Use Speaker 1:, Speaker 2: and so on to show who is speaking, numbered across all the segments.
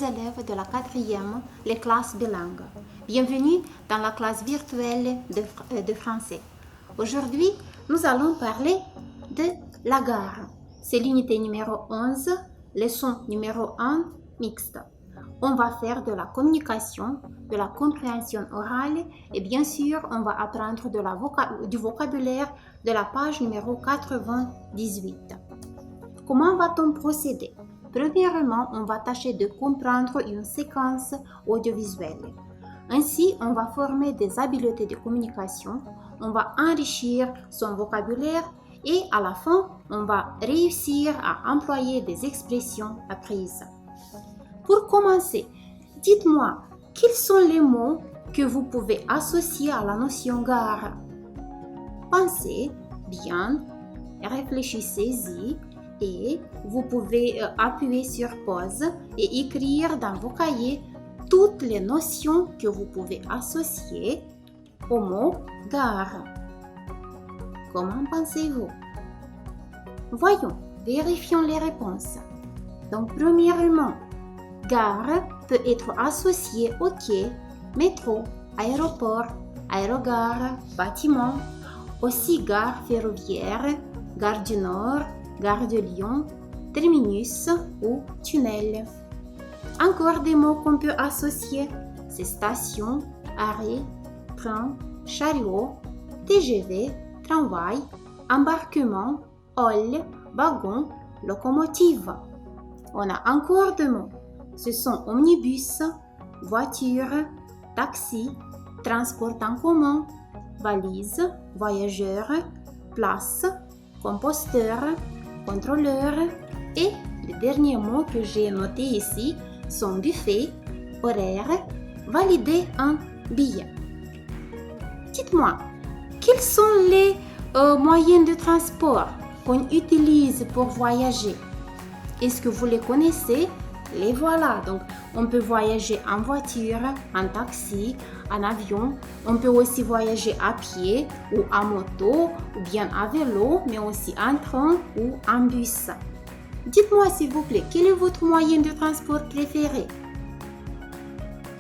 Speaker 1: élèves de la 4e, les classes bilingues. Bienvenue dans la classe virtuelle de français. Aujourd'hui, nous allons parler de la gare. C'est l'unité numéro 11, leçon numéro 1, mixte. On va faire de la communication, de la compréhension orale et bien sûr, on va apprendre du vocabulaire de la page numéro 98. Comment va-t-on procéder? Premièrement, on va tâcher de comprendre une séquence audiovisuelle. Ainsi, on va former des habiletés de communication, on va enrichir son vocabulaire et à la fin, on va réussir à employer des expressions apprises. Pour commencer, dites-moi, quels sont les mots que vous pouvez associer à la notion gare? Pensez bien, réfléchissez-y et vous pouvez appuyer sur pause et écrire dans vos cahiers toutes les notions que vous pouvez associer au mot gare. Comment pensez-vous? Voyons, vérifions les réponses. Donc, premièrement, gare peut être associé au quai, métro, aéroport, aérogare, bâtiment, aussi gare ferroviaire, gare du Nord, gare de Lyon, terminus ou tunnel. Encore des mots qu'on peut associer, c'est station, arrêt, train, chariot, TGV, tramway, embarquement, hall, wagon, locomotive. On a encore deux mots. Ce sont omnibus, voiture, taxi, transport en commun, valise, voyageur, place, composteur, contrôleur et les derniers mots que j'ai notés ici sont buffet, horaire, valider un billet. Dites-moi, quels sont les moyens de transport qu'on utilise pour voyager? Est-ce que vous les connaissez? Les voilà. Donc, on peut voyager en voiture, en taxi, en avion. On peut aussi voyager à pied ou à moto ou bien à vélo, mais aussi en train ou en bus. Dites-moi s'il vous plaît, quel est votre moyen de transport préféré?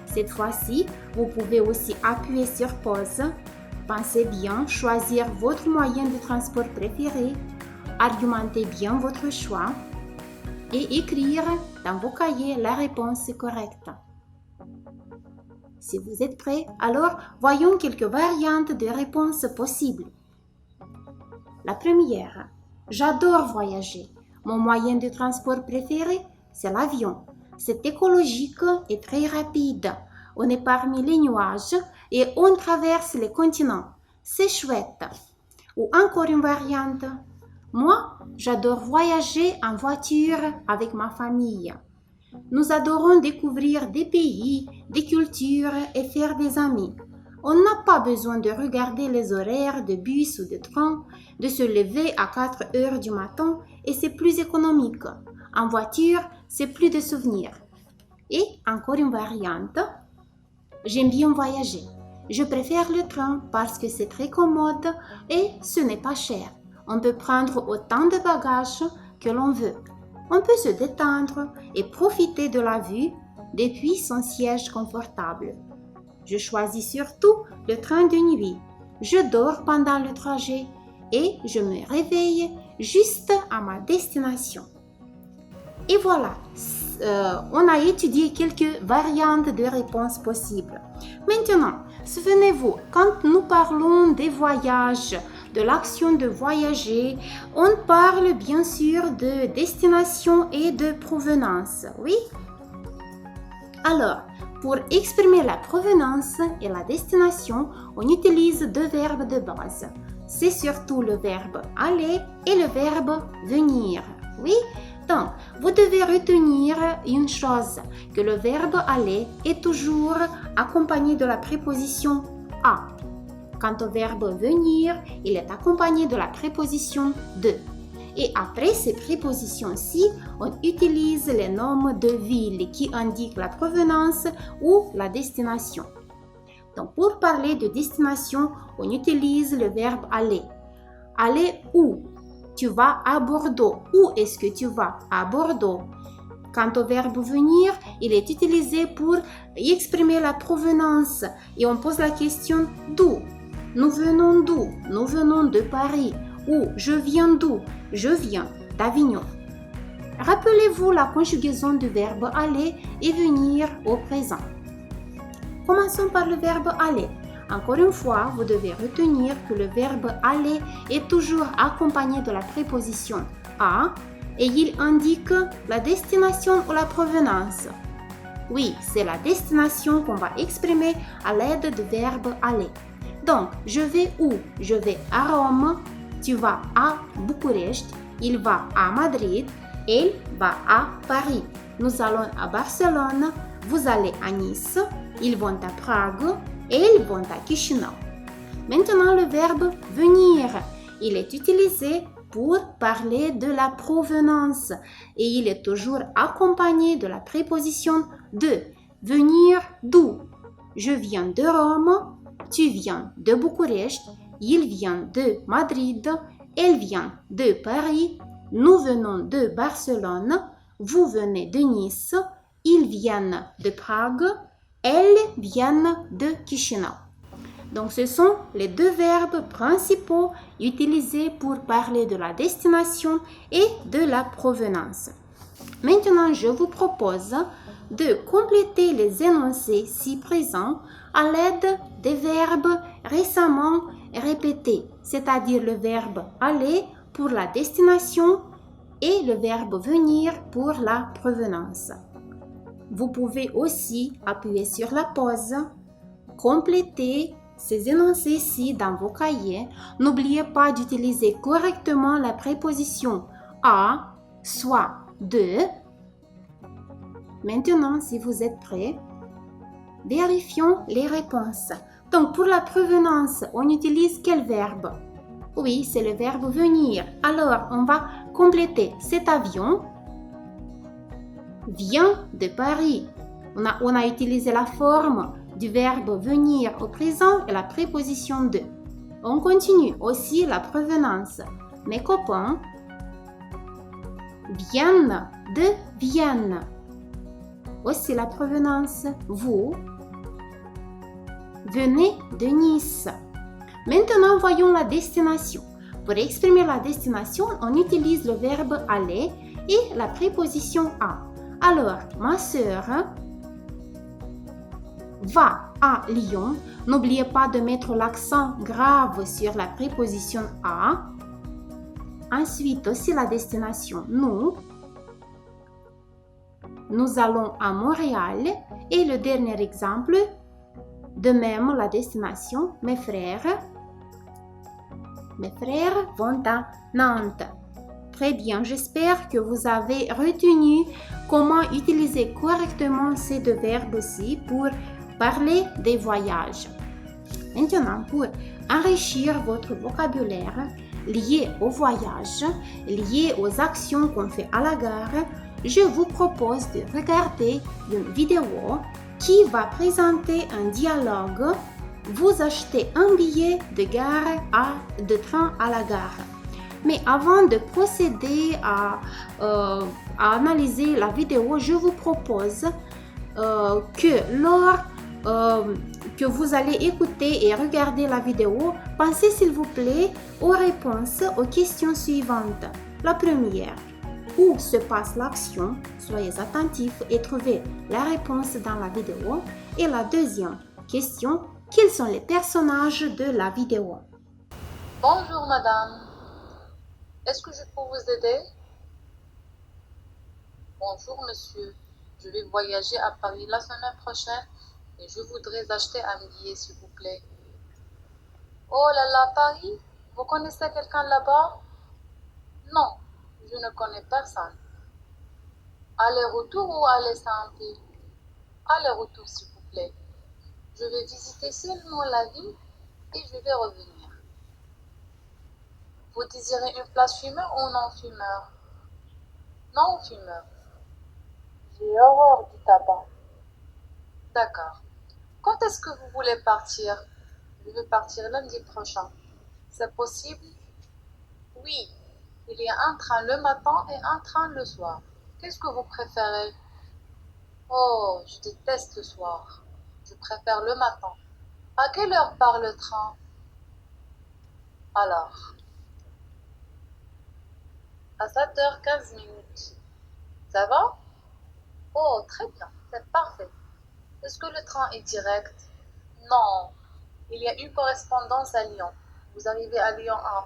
Speaker 1: Cette fois-ci, vous pouvez aussi appuyer sur pause. Pensez bien, choisir votre moyen de transport préféré. Argumentez bien votre choix et écrire dans vos cahiers la réponse correcte. Si vous êtes prêts, alors voyons quelques variantes de réponses possibles. La première, j'adore voyager. Mon moyen de transport préféré, c'est l'avion. C'est écologique et très rapide. On est parmi les nuages et on traverse les continents. C'est chouette. Ou encore une variante. Moi, j'adore voyager en voiture avec ma famille. Nous adorons découvrir des pays, des cultures et faire des amis. On n'a pas besoin de regarder les horaires de bus ou de train, de se lever à 4 heures du matin et c'est plus économique. En voiture, c'est plus de souvenirs. Et encore une variante, j'aime bien voyager. Je préfère le train parce que c'est très commode et ce n'est pas cher. On peut prendre autant de bagages que l'on veut. On peut se détendre et profiter de la vue depuis son siège confortable. Je choisis surtout le train de nuit. Je dors pendant le trajet et je me réveille juste à ma destination. Et voilà, on a étudié quelques variantes de réponses possibles. Maintenant, souvenez-vous, quand nous parlons des voyages, de l'action de voyager, on parle bien sûr de destination et de provenance, oui? Alors, pour exprimer la provenance et la destination, on utilise deux verbes de base. C'est surtout le verbe aller et le verbe venir, oui? Donc, vous devez retenir une chose, que le verbe aller est toujours accompagné de la préposition à. Quant au verbe venir, il est accompagné de la préposition de. Et après ces prépositions-ci, on utilise les noms de villes qui indiquent la provenance ou la destination. Donc, pour parler de destination, on utilise le verbe aller. Aller où? Tu vas à Bordeaux. Où est-ce que tu vas? À Bordeaux. Quant au verbe venir, il est utilisé pour exprimer la provenance et on pose la question d'où. Nous venons d'où? Nous venons de Paris. Ou je viens d'où? Je viens d'Avignon. Rappelez-vous la conjugaison du verbe aller et venir au présent. Commençons par le verbe aller. Encore une fois, vous devez retenir que le verbe aller est toujours accompagné de la préposition à et il indique la destination ou la provenance. Oui, c'est la destination qu'on va exprimer à l'aide du verbe aller. Donc, je vais où? Je vais à Rome, tu vas à Bucarest, il va à Madrid, elle va à Paris. Nous allons à Barcelone, vous allez à Nice, ils vont à Prague, elles vont à Chisinau. Maintenant, le verbe venir, il est utilisé pour parler de la provenance et il est toujours accompagné de la préposition de. Venir d'où? Je viens de Rome, tu viens de Bucarest, il vient de Madrid, elle vient de Paris, nous venons de Barcelone, vous venez de Nice, ils viennent de Prague, elles viennent de Chisinau. Donc, ce sont les deux verbes principaux utilisés pour parler de la destination et de la provenance. Maintenant, je vous propose de compléter les énoncés ci présents à l'aide des verbes récemment répétés, c'est-à-dire le verbe aller pour la destination et le verbe venir pour la provenance. Vous pouvez aussi appuyer sur la pause, compléter ces énoncés-ci dans vos cahiers. N'oubliez pas d'utiliser correctement la préposition à, soit de. Maintenant, si vous êtes prêts, vérifions les réponses. Donc, pour la provenance, on utilise quel verbe? Oui, c'est le verbe venir. Alors, on va compléter. Cet avion vient de Paris. On a utilisé la forme du verbe venir au présent et la préposition de. On continue aussi la provenance. Mes copains viennent de Vienne. Aussi la provenance. Vous venez de Nice. Maintenant, voyons la destination. Pour exprimer la destination, on utilise le verbe aller et la préposition à. Alors, ma sœur va à Lyon. N'oubliez pas de mettre l'accent grave sur la préposition à. Ensuite, aussi la destination. Nous allons à Montréal. Et le dernier exemple, de même la destination. Mes frères vont à Nantes. Très bien, j'espère que vous avez retenu comment utiliser correctement ces deux verbes-ci pour parler des voyages. Maintenant, pour enrichir votre vocabulaire lié au voyage, lié aux actions qu'on fait à la gare, je vous propose de regarder une vidéo qui va présenter un dialogue. Vous achetez un billet de train à la gare. Mais avant de procéder à analyser la vidéo, je vous propose que lors que vous allez écouter et regarder la vidéo, pensez s'il vous plaît aux réponses aux questions suivantes. La première, où se passe l'action? Soyez attentifs et trouvez la réponse dans la vidéo. Et la deuxième question, quels sont les personnages de la vidéo?
Speaker 2: Bonjour madame, est-ce que je peux vous aider? Bonjour monsieur, je vais voyager à Paris la semaine prochaine et je voudrais acheter un billet s'il vous plaît. Oh là là, Paris, vous connaissez quelqu'un là-bas? Non, je ne connais personne. Aller-retour ou aller simple? Aller-retour s'il vous plaît. Je vais visiter seulement la ville et je vais revenir. Vous désirez une place fumeur ou non-fumeur? Non-fumeur. J'ai horreur du tabac. D'accord. Quand est-ce que vous voulez partir? Je vais partir lundi prochain. C'est possible? Oui. Il y a un train le matin et un train le soir. Qu'est-ce que vous préférez? Oh, je déteste le soir. Je préfère le matin. À quelle heure part le train? Alors, à 7h15. Ça va? Oh, très bien, c'est parfait. Est-ce que le train est direct? Non, il y a une correspondance à Lyon. Vous arrivez à Lyon à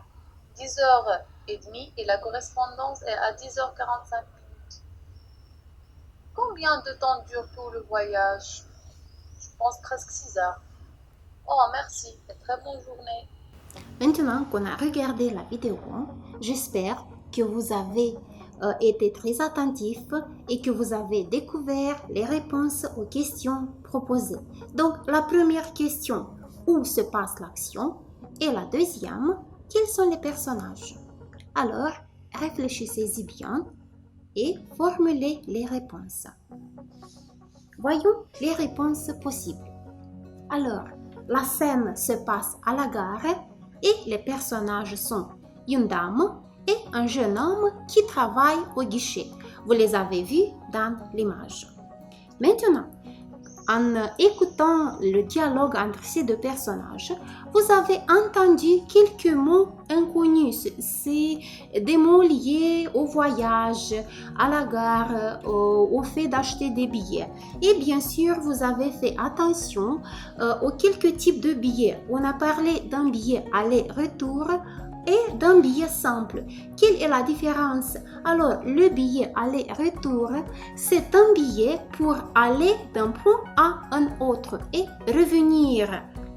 Speaker 2: 10h30 et la correspondance est à 10h45. Combien de temps dure tout le voyage? Je pense presque 6 heures. Oh, merci et très bonne journée.
Speaker 1: Maintenant qu'on a regardé la vidéo, j'espère que vous avez été très attentif et que vous avez découvert les réponses aux questions proposées. Donc, la première question, où se passe l'action? Et la deuxième, quels sont les personnages? Alors, réfléchissez-y bien et formulez les réponses. Voyons les réponses possibles. Alors, la scène se passe à la gare et les personnages sont une dame et un jeune homme qui travaille au guichet. Vous les avez vus dans l'image. Maintenant, en écoutant le dialogue entre ces deux personnages, vous avez entendu quelques mots inconnus. C'est des mots liés au voyage, à la gare, au fait d'acheter des billets. Et bien sûr, vous avez fait attention aux quelques types de billets. On a parlé d'un billet aller-retour et d'un billet simple. Quelle est la différence? Alors, le billet aller-retour, c'est un billet pour aller d'un point à un autre et revenir.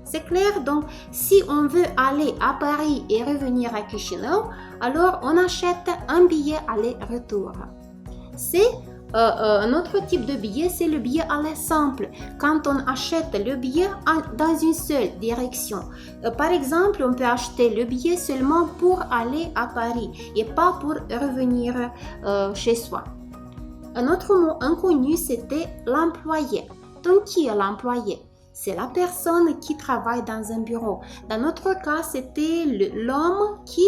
Speaker 1: C'est clair? Donc, si on veut aller à Paris et revenir à Chisinau, alors on achète un billet aller-retour. C'est un autre type de billet, c'est le billet aller simple, quand on achète le billet dans une seule direction. Par exemple, on peut acheter le billet seulement pour aller à Paris et pas pour revenir chez soi. Un autre mot inconnu, c'était l'employé. Donc, qui est l'employé? C'est la personne qui travaille dans un bureau. Dans notre cas, c'était l'homme qui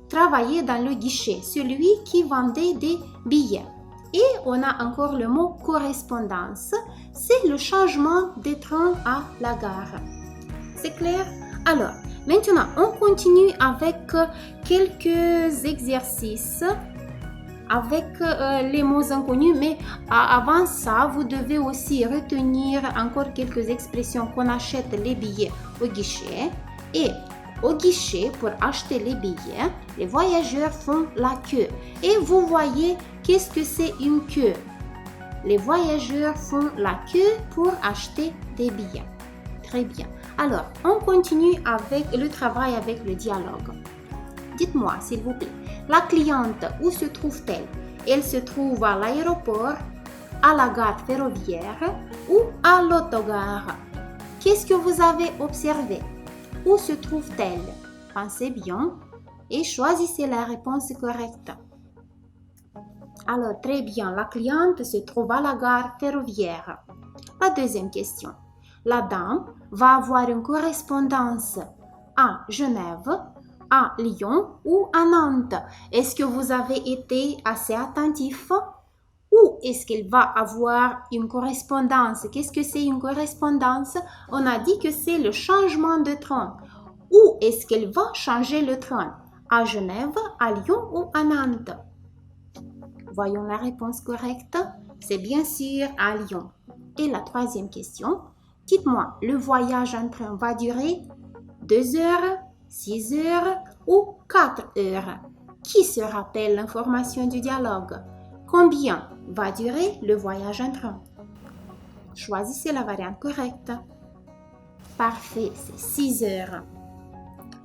Speaker 1: travaillait dans le guichet, celui qui vendait des billets. Et on a encore le mot correspondance, c'est le changement de train à la gare. C'est clair? Alors, maintenant, on continue avec quelques exercices avec les mots inconnus, mais avant ça, vous devez aussi retenir encore quelques expressions qu'on achète les billets au guichet. Et au guichet, pour acheter les billets, les voyageurs font la queue. Et vous voyez, qu'est-ce que c'est une queue? Les voyageurs font la queue pour acheter des billets. Très bien. Alors, on continue avec le travail avec le dialogue. Dites-moi, s'il vous plaît, la cliente, où se trouve-t-elle? Elle se trouve à l'aéroport, à la gare ferroviaire ou à l'autogare. Qu'est-ce que vous avez observé? Où se trouve-t-elle? Pensez bien et choisissez la réponse correcte. Alors, très bien, la cliente se trouve à la gare ferroviaire. La deuxième question. La dame va avoir une correspondance à Genève, à Lyon ou à Nantes. Est-ce que vous avez été assez attentif? Ou est-ce qu'elle va avoir une correspondance? Qu'est-ce que c'est une correspondance? On a dit que c'est le changement de train. Où est-ce qu'elle va changer le train? À Genève, à Lyon ou à Nantes? Voyons la réponse correcte. C'est bien sûr à Lyon. Et la troisième question. Dites-moi, le voyage en train va durer 2 heures, 6 heures ou 4 heures? Qui se rappelle l'information du dialogue? Combien va durer le voyage en train? Choisissez la variante correcte. Parfait, c'est 6 heures.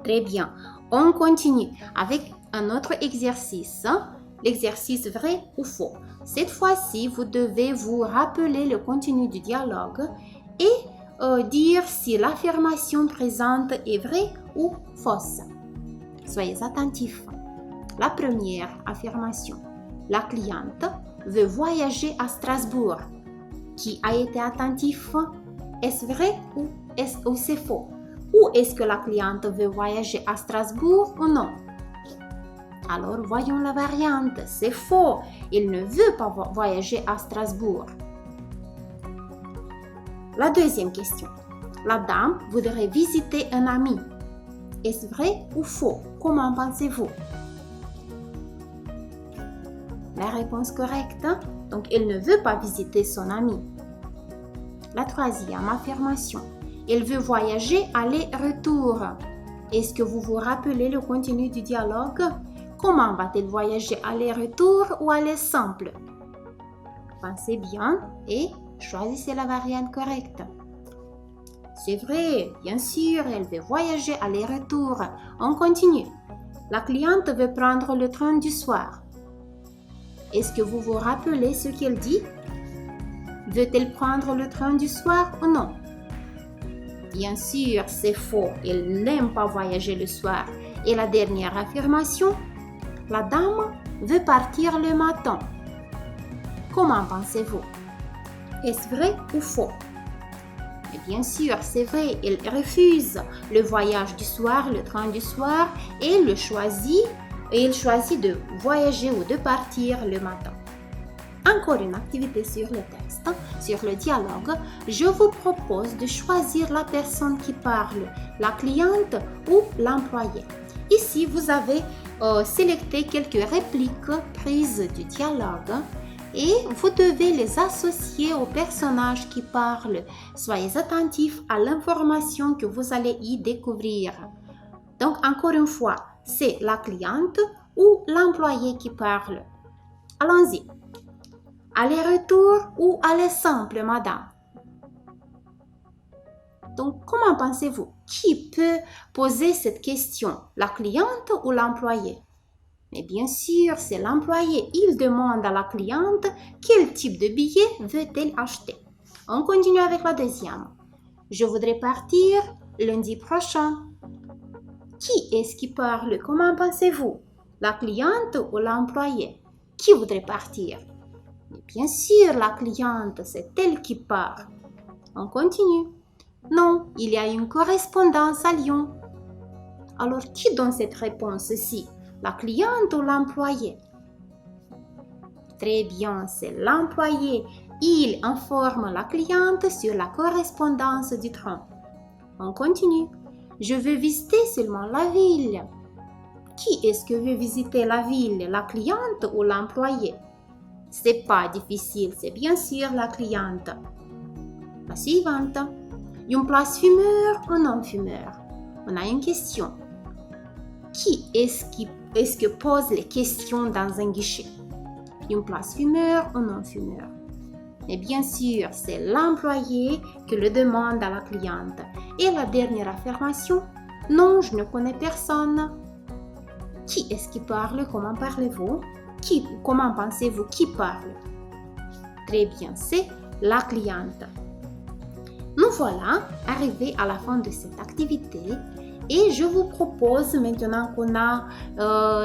Speaker 1: Très bien. On continue avec un autre exercice. L'exercice vrai ou faux. Cette fois-ci, vous devez vous rappeler le contenu du dialogue et dire si l'affirmation présente est vraie ou fausse. Soyez attentifs. La première affirmation. La cliente veut voyager à Strasbourg. Qui a été attentif? Est-ce vrai ou c'est faux? Ou est-ce que la cliente veut voyager à Strasbourg ou non? Alors, voyons la variante. C'est faux. Il ne veut pas voyager à Strasbourg. La deuxième question. La dame voudrait visiter un ami. Est-ce vrai ou faux? Comment pensez-vous? La réponse correcte. Donc, elle ne veut pas visiter son ami. La troisième affirmation. Elle veut voyager aller-retour. Est-ce que vous vous rappelez le contenu du dialogue? Comment va-t-elle voyager aller-retour ou aller simple? Pensez bien et choisissez la variante correcte. C'est vrai, bien sûr, elle veut voyager aller-retour. On continue. La cliente veut prendre le train du soir. Est-ce que vous vous rappelez ce qu'elle dit? Veut-elle prendre le train du soir ou non? Bien sûr, c'est faux. Elle n'aime pas voyager le soir. Et la dernière affirmation, la dame veut partir le matin. Comment pensez-vous? Est-ce vrai ou faux? Et bien sûr, c'est vrai. Elle refuse le voyage du soir, le train du soir, et elle choisit de voyager ou de partir le matin. Encore une activité sur le texte, sur le dialogue. Je vous propose de choisir la personne qui parle, la cliente ou l'employé. Ici, vous avez sélecté quelques répliques prises du dialogue et vous devez les associer au personnage qui parle. Soyez attentifs à l'information que vous allez y découvrir. Donc, encore une fois, c'est la cliente ou l'employé qui parle. Allons-y. Aller-retour ou aller simple, madame? Donc, comment pensez-vous? Qui peut poser cette question? La cliente ou l'employé? Mais bien sûr, c'est l'employé. Il demande à la cliente quel type de billet veut-elle acheter. On continue avec la deuxième. Je voudrais partir lundi prochain. Qui est-ce qui parle? Comment pensez-vous? La cliente ou l'employé? Qui voudrait partir? Mais bien sûr, la cliente, c'est elle qui parle. On continue. Non, il y a une correspondance à Lyon. Alors, qui donne cette réponse-ci? La cliente ou l'employé? Très bien, c'est l'employé. Il informe la cliente sur la correspondance du train. On continue. Je veux visiter seulement la ville. Qui est-ce que veut visiter la ville? La cliente ou l'employé? C'est pas difficile, c'est bien sûr la cliente. La suivante. Une place fumeur ou non fumeur? On a une question. Qui est-ce que pose les questions dans un guichet? Une place fumeur ou non fumeur? Et bien sûr, c'est l'employé qui le demande à la cliente. Et la dernière affirmation. Non, je ne connais personne. Qui est-ce qui parle? Comment parlez-vous? Comment pensez-vous qui parle? Très bien, c'est la cliente. Nous voilà arrivés à la fin de cette activité et je vous propose maintenant qu'on a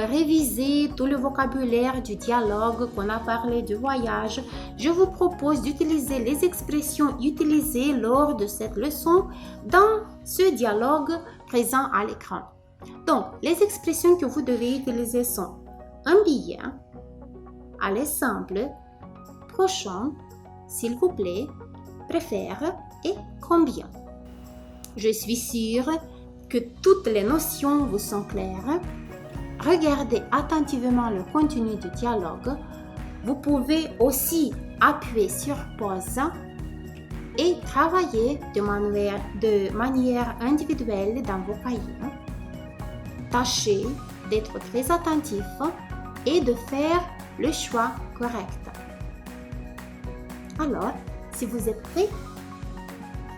Speaker 1: révisé tout le vocabulaire du dialogue, qu'on a parlé du voyage, je vous propose d'utiliser les expressions utilisées lors de cette leçon dans ce dialogue présent à l'écran. Donc, les expressions que vous devez utiliser sont un billet, aller simple, prochain, s'il vous plaît, préfère et combien. Je suis sûre que toutes les notions vous sont claires. Regardez attentivement le contenu du dialogue. Vous pouvez aussi appuyer sur pause et travailler de manière individuelle dans vos cahiers. Tâchez d'être très attentif et de faire le choix correct. Alors, si vous êtes prêts,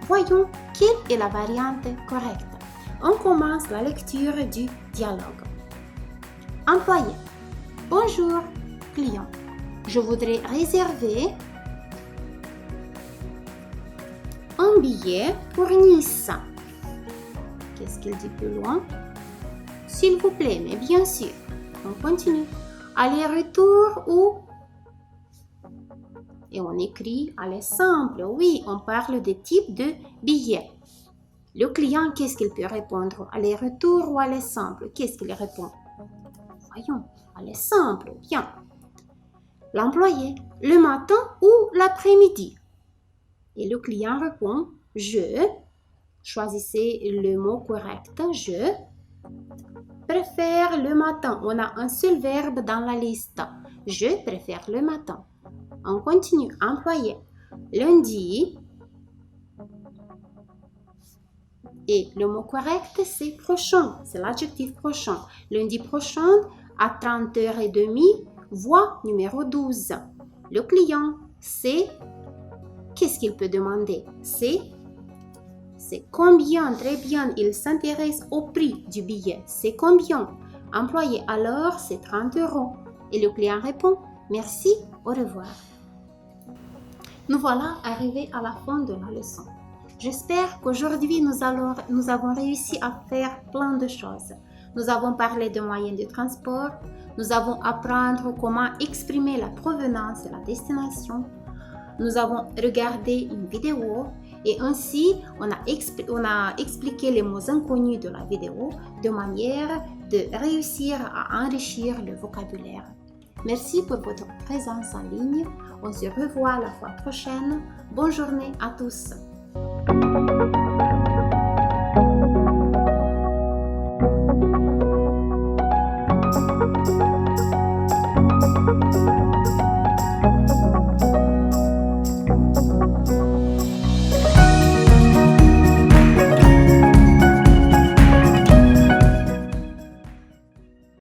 Speaker 1: voyons quelle est la variante correcte. On commence la lecture du dialogue. Employé. Bonjour, client. Je voudrais réserver un billet pour Nice. Qu'est-ce qu'il dit plus loin? S'il vous plaît, mais bien sûr. On continue. Aller-retour ou... Et on écrit aller simple. Oui, on parle des types de billets. Le client, qu'est-ce qu'il peut répondre? Aller-retour ou aller simple? Qu'est-ce qu'il répond? Voyons, elle est simple, bien. L'employé, le matin ou l'après-midi? Et le client répond, je. Choisissez le mot correct, je préfère le matin. On a un seul verbe dans la liste. Je préfère le matin. On continue, employé. Lundi. Et le mot correct, c'est prochain. C'est l'adjectif prochain. Lundi prochain, à 30h30, voie numéro 12. Le client, c'est... Qu'est-ce qu'il peut demander? C'est combien? Très bien, il s'intéresse au prix du billet. C'est combien? Employé, alors c'est 30 €. Et le client répond, merci, au revoir. Nous voilà arrivés à la fin de la leçon. J'espère qu'aujourd'hui nous avons réussi à faire plein de choses. Nous avons parlé de moyens de transport, nous avons appris comment exprimer la provenance et la destination, nous avons regardé une vidéo et ainsi on a expliqué les mots inconnus de la vidéo de manière de réussir à enrichir le vocabulaire. Merci pour votre présence en ligne. On se revoit la fois prochaine. Bonne journée à tous.